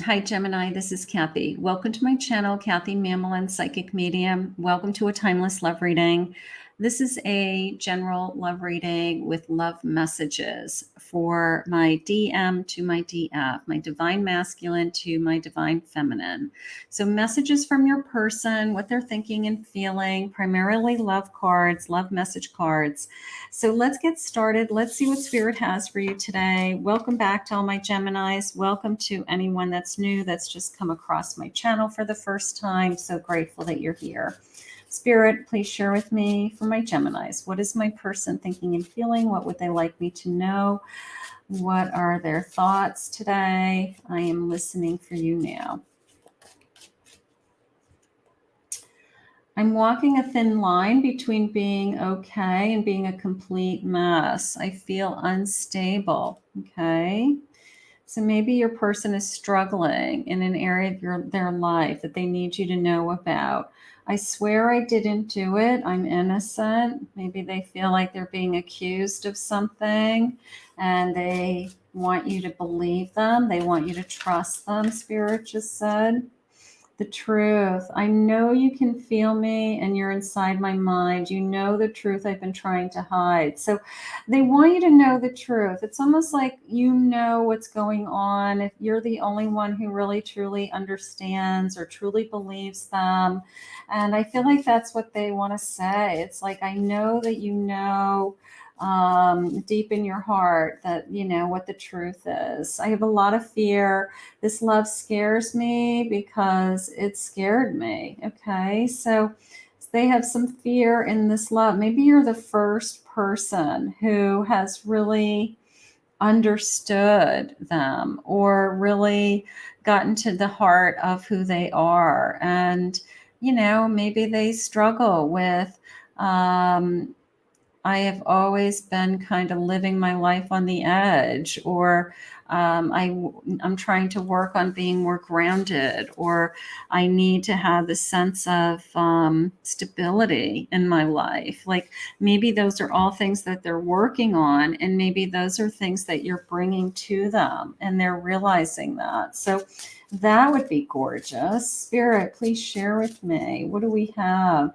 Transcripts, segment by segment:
Hi, Gemini. This is Kathy. Welcome to my channel, Kathy Mamolen, Psychic Medium. Welcome to a timeless love reading. This is a general love reading with love messages for my DM to my DF, my divine masculine to my divine feminine. So messages from your person, what they're thinking and feeling, primarily love cards, love message cards. So let's get started. Let's see what Spirit has for you today. Welcome back to all my Geminis. Welcome to anyone that's new, that's just come across my channel for the first time. So grateful that you're here. Spirit, please share with me for my Geminis. What is my person thinking and feeling? What would they like me to know? What are their thoughts today? I am listening for you now. I'm walking a thin line between being okay and being a complete mess. I feel unstable. Okay. So maybe your person is struggling in an area of their life that they need you to know about. I swear I didn't do it. I'm innocent. Maybe they feel like they're being accused of something and they want you to believe them. They want you to trust them, Spirit just said. The truth. I know you can feel me and you're inside my mind. You know the truth I've been trying to hide. So they want you to know the truth. It's almost like you know what's going on. If you're the only one who really truly understands or truly believes them. And I feel like that's what they want to say. It's like, I know that you know deep in your heart that you know what the truth is. I have a lot of fear. This love scares me because it scared me. Okay, so they have some fear in this love. Maybe you're the first person who has really understood them or really gotten to the heart of who they are. And you know, maybe they struggle with I have always been kind of living my life on the edge, or I'm trying to work on being more grounded, or I need to have the sense of stability in my life. Like maybe those are all things that they're working on, and maybe those are things that you're bringing to them, and they're realizing that. So that would be gorgeous. Spirit, please share with me. What do we have?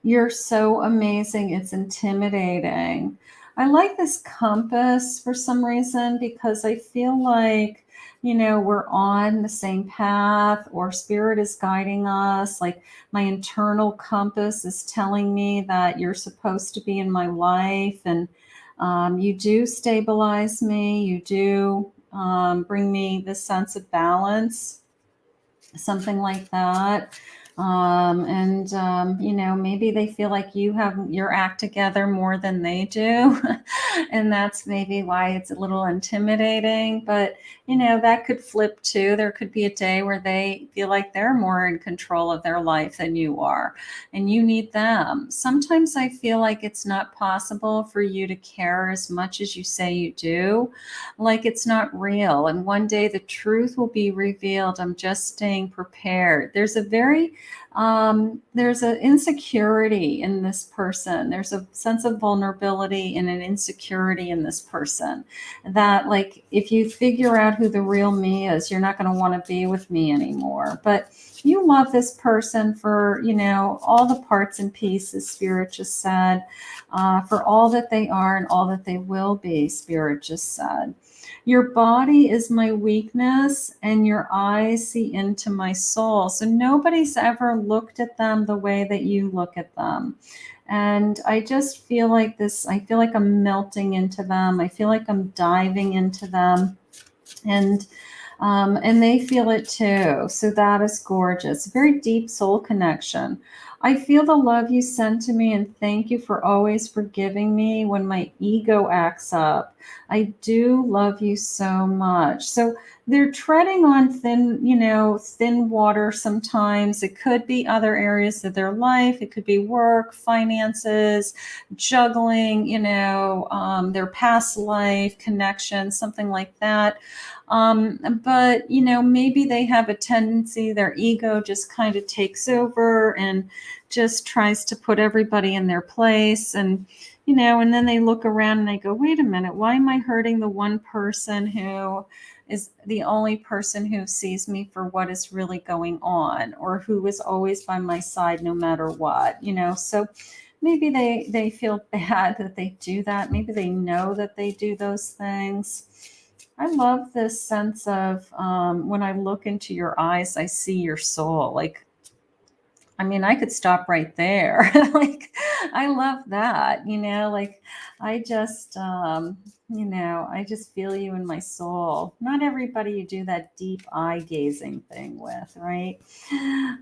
You're so amazing. It's intimidating. I like this compass for some reason because I feel like, you know, we're on the same path or spirit is guiding us. Like my internal compass is telling me that you're supposed to be in my life and you do stabilize me. You do bring me this sense of balance, something like that. You know, maybe they feel like you have your act together more than they do. And that's maybe why it's a little intimidating, but you know, that could flip too. There could be a day where they feel like they're more in control of their life than you are, and you need them. Sometimes I feel like it's not possible for you to care as much as you say you do. Like it's not real. And one day the truth will be revealed. I'm just staying prepared. There's an insecurity in this person. There's a sense of vulnerability and an insecurity in this person that, like, if you figure out who the real me is, you're not going to want to be with me anymore. But you love this person for, you know, all the parts and pieces, Spirit just said, for all that they are and all that they will be, Spirit just said. Your body is my weakness and your eyes see into my soul. So nobody's ever looked at them the way that you look at them. And I just feel like this, I feel like I'm melting into them. I feel like I'm diving into them. And they feel it too. So that is gorgeous. Very deep soul connection. I feel the love you send to me and thank you for always forgiving me when my ego acts up. I do love you so much. So they're treading on thin, you know, thin water sometimes. It could be other areas of their life. It could be work, finances, juggling, you know, their past life, connection, something like that. But, you know, maybe they have a tendency, their ego just kind of takes over and just tries to put everybody in their place. And, you know, and then they look around and they go, wait a minute, why am I hurting the one person who, is the only person who sees me for what is really going on, or who is always by my side no matter what, So maybe they feel bad that they do that. Maybe they know that they do those things. I love this sense of when I look into your eyes, I see your soul. Like, I mean, I could stop right there. Like, I love that, like I just, I just feel you in my soul. Not everybody you do that deep eye gazing thing with, right?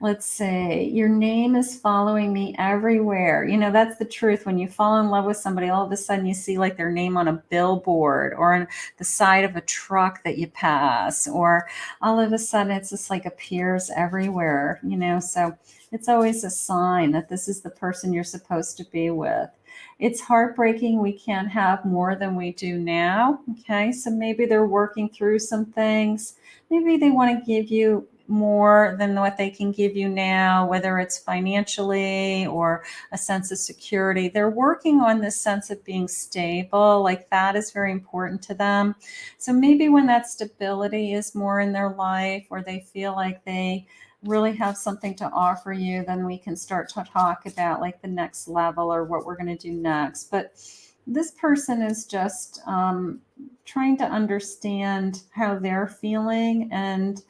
Let's say your name is following me everywhere. That's the truth. When you fall in love with somebody, all of a sudden you see like their name on a billboard or on the side of a truck that you pass, or all of a sudden it's just like appears everywhere, so it's always a sign that this is the person you're supposed to be with. It's heartbreaking we can't have more than we do now. Okay, so maybe they're working through some things. Maybe they want to give you more than what they can give you now, whether it's financially or a sense of security. They're working on this sense of being stable. Like, that is very important to them. So maybe when that stability is more in their life, or they feel like they really have something to offer you, then we can start to talk about like the next level or what we're going to do next. But this person is just trying to understand how they're feeling, and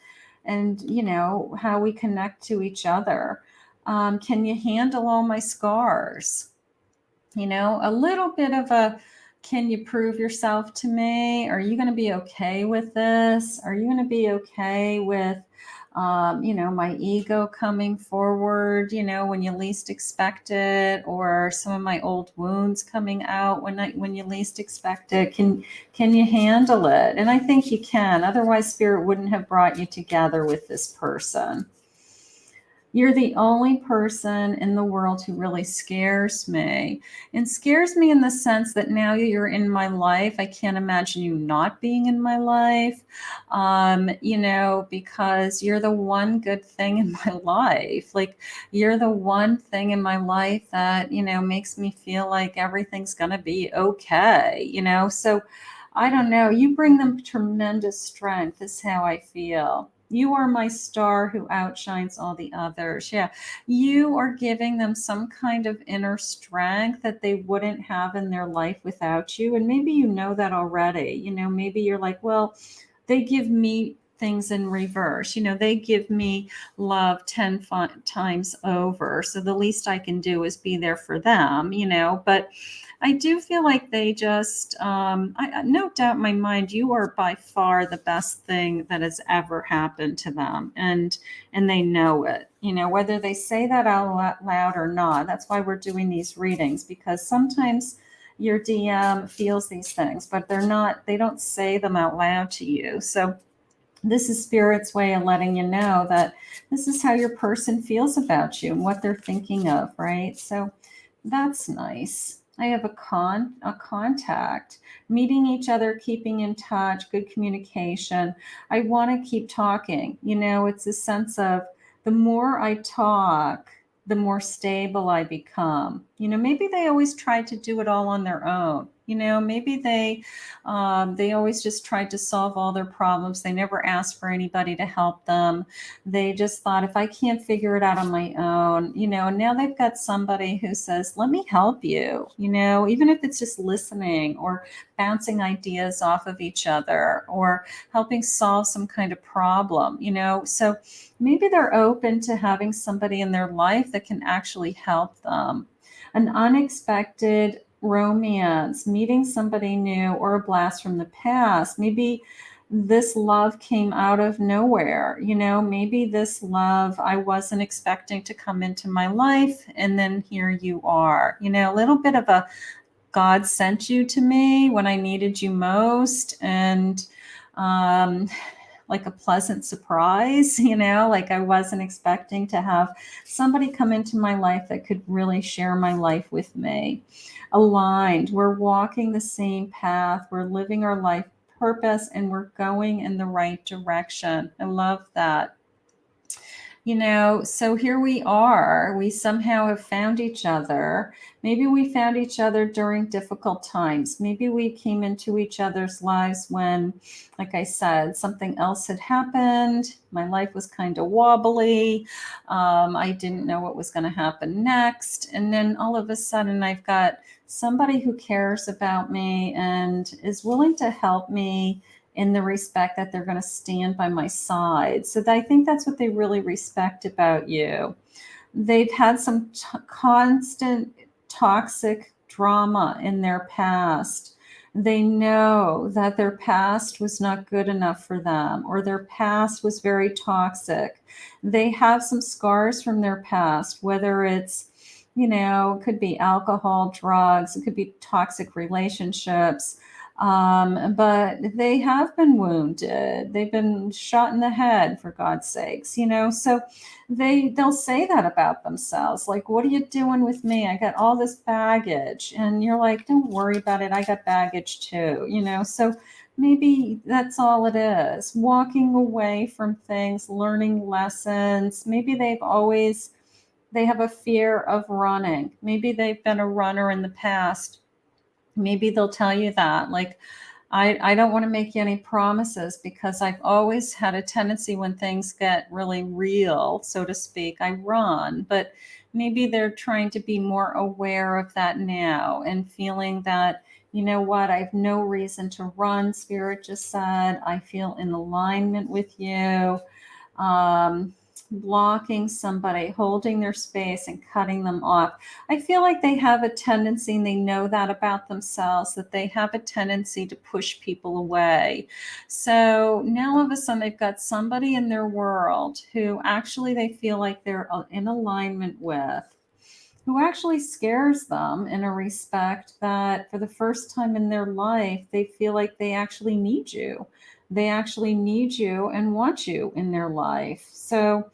how we connect to each other. Can you handle all my scars? A little bit of a, can you prove yourself to me? Are you going to be okay with this? Are you going to be okay with, my ego coming forward, when you least expect it, or some of my old wounds coming out when you least expect it? Can you handle it? And I think you can. Otherwise, Spirit wouldn't have brought you together with this person. You're the only person in the world who really scares me. And scares me in the sense that now you're in my life, I can't imagine you not being in my life, because you're the one good thing in my life. Like, you're the one thing in my life that, makes me feel like everything's going to be okay, So I don't know. You bring them tremendous strength, is how I feel. You are my star who outshines all the others. Yeah. You are giving them some kind of inner strength that they wouldn't have in their life without you. And maybe you know that already. Maybe you're like, well, they give me things in reverse. They give me love 10 times over. So the least I can do is be there for them, but I do feel like they just, no doubt in my mind, you are by far the best thing that has ever happened to them. And they know it, whether they say that out loud or not. That's why we're doing these readings, because sometimes your DM feels these things, but they don't say them out loud to you. So this is Spirit's way of letting you know that this is how your person feels about you and what they're thinking of, right? So that's nice. I have a contact, meeting each other, keeping in touch, good communication. I want to keep talking. It's a sense of, the more I talk, the more stable I become. Maybe they always tried to do it all on their own. Maybe they always just tried to solve all their problems. They never asked for anybody to help them. They just thought, if I can't figure it out on my own, and now they've got somebody who says, let me help you, even if it's just listening or bouncing ideas off of each other or helping solve some kind of problem, so maybe they're open to having somebody in their life that can actually help them. An unexpected romance, meeting somebody new, or a blast from the past. Maybe this love came out of nowhere. Maybe this love I wasn't expecting to come into my life, and then here you are. A little bit of a, God sent you to me when I needed you most, and like a pleasant surprise, like I wasn't expecting to have somebody come into my life that could really share my life with me. Aligned, we're walking the same path, we're living our life purpose, and we're going in the right direction. I love that. So here we are. We somehow have found each other. Maybe we found each other during difficult times. Maybe we came into each other's lives when, like I said, something else had happened. My life was kind of wobbly. I didn't know what was going to happen next. And then all of a sudden, I've got somebody who cares about me and is willing to help me in the respect that they're going to stand by my side. So I think that's what they really respect about you. They've had some constant toxic drama in their past. They know that their past was not good enough for them, or their past was very toxic. They have some scars from their past, whether it's, it could be alcohol, drugs, it could be toxic relationships. But they have been wounded. They've been shot in the head, for God's sakes, So they'll say that about themselves. Like, what are you doing with me? I got all this baggage. And you're like, don't worry about it. I got baggage too, So maybe that's all it is. Walking away from things, learning lessons. Maybe they have a fear of running. Maybe they've been a runner in the past. Maybe they'll tell you that, like, I don't want to make you any promises because I've always had a tendency when things get really real, so to speak, I run. But maybe they're trying to be more aware of that now and feeling that, you know what, I have no reason to run. Spirit just said, I feel in alignment with you. Blocking somebody, holding their space and cutting them off. I feel like they have a tendency, and they know that about themselves, that they have a tendency to push people away. So now all of a sudden they've got somebody in their world who actually they feel like they're in alignment with, who actually scares them in a respect that for the first time in their life, they feel like they actually need you. They actually need you and want you in their life. So,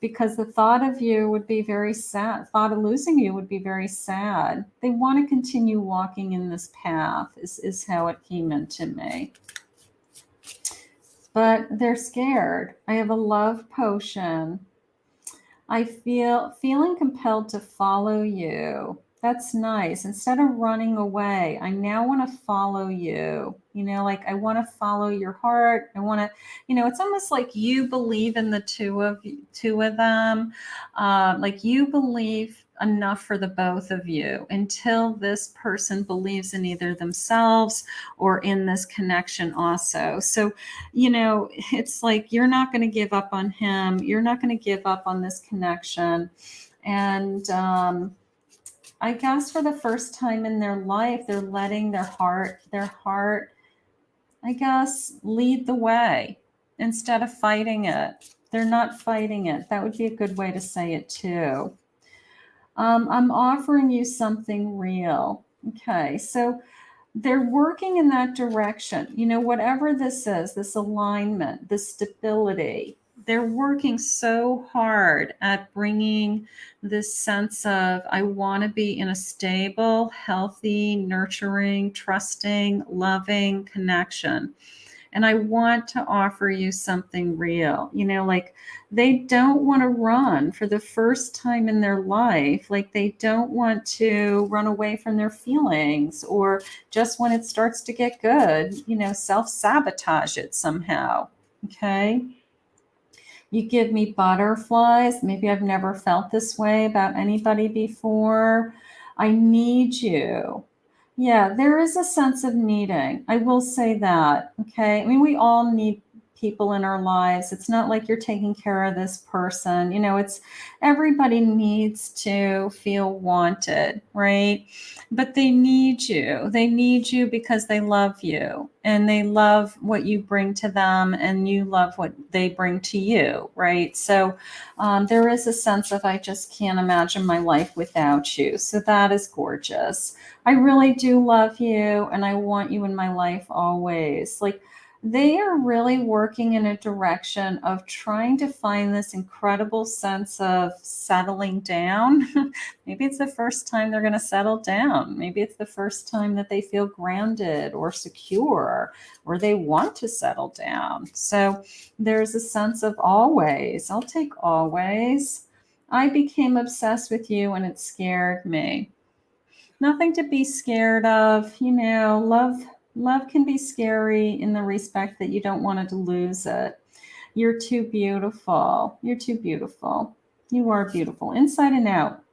because the thought of you would be very sad, thought of losing you would be very sad. They want to continue walking in this path, is how it came into me. But they're scared. I have a love potion. I feeling compelled to follow you. That's nice. Instead of running away, I now want to follow you. Like I want to follow your heart. I want to, it's almost like you believe in the two of them. Like you believe enough for the both of you until this person believes in either themselves or in this connection also. So, it's like you're not going to give up on him. You're not going to give up on this connection. And I guess for the first time in their life, they're letting their heart, I guess, lead the way instead of fighting it. They're not fighting it. That would be a good way to say it too. I'm offering you something real. Okay, so they're working in that direction. Whatever this is, this alignment, this stability, they're working so hard at bringing this sense of, I want to be in a stable, healthy, nurturing, trusting, loving connection. And I want to offer you something real. Like they don't want to run for the first time in their life. Like they don't want to run away from their feelings, or just when it starts to get good, self-sabotage it somehow. Okay. You give me butterflies. Maybe I've never felt this way about anybody before. I need you. Yeah, there is a sense of needing. I will say that. Okay. I mean, we all need people in our lives. It's not like you're taking care of this person. It's everybody needs to feel wanted, right? But they need you. They need you because they love you and they love what you bring to them and you love what they bring to you, right? So there is a sense of, I just can't imagine my life without you. So that is gorgeous. I really do love you and I want you in my life always. Like they are really working in a direction of trying to find this incredible sense of settling down. Maybe it's the first time they're going to settle down. Maybe it's the first time that they feel grounded or secure, or they want to settle down. So there's a sense of always. I'll take always. I became obsessed with you and it scared me. Nothing to be scared of. Love can be scary in the respect that you don't want to lose it. You're too beautiful. You're too beautiful. You are beautiful inside and out.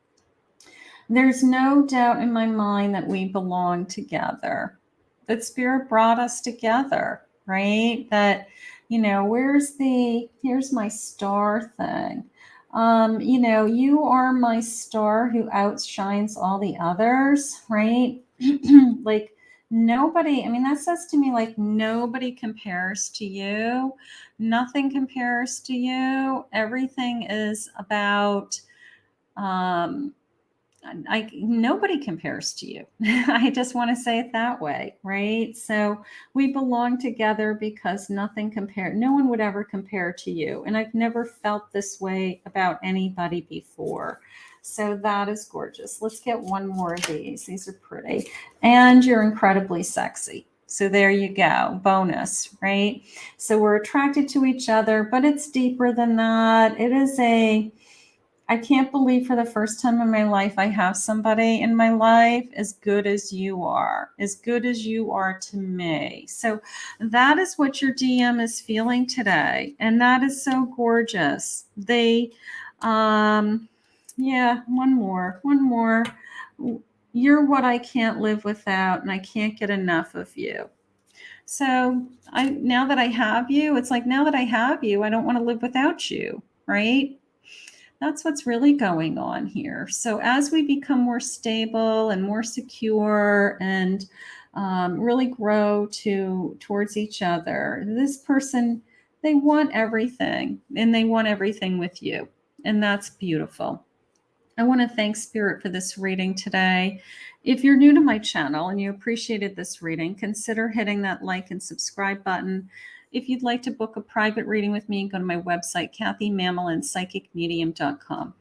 There's no doubt in my mind that we belong together, that spirit brought us together, right? That, here's my star thing. You are my star who outshines all the others, right? Like nobody, I mean, that says to me like nobody compares to you. Nothing compares to you. Everything is about, nobody compares to you. I just want to say it that way, right? So we belong together because no one would ever compare to you. And I've never felt this way about anybody before. So that is gorgeous. Let's get one more of these. These are pretty. And you're incredibly sexy. So there you go. Bonus, right? So we're attracted to each other, but it's deeper than that. I can't believe for the first time in my life, I have somebody in my life as good as you are to me. So that is what your DM is feeling today. And that is so gorgeous. One more. You're what I can't live without, and I can't get enough of you. So now that I have you, it's like, now that I have you, I don't want to live without you, right? That's what's really going on here. So as we become more stable and more secure and really grow towards each other, this person, they want everything, and they want everything with you. And that's beautiful. I want to thank Spirit for this reading today. If you're new to my channel and you appreciated this reading, consider hitting that like and subscribe button. If you'd like to book a private reading with me, go to my website, KathyMamolenPsychicMedium.com.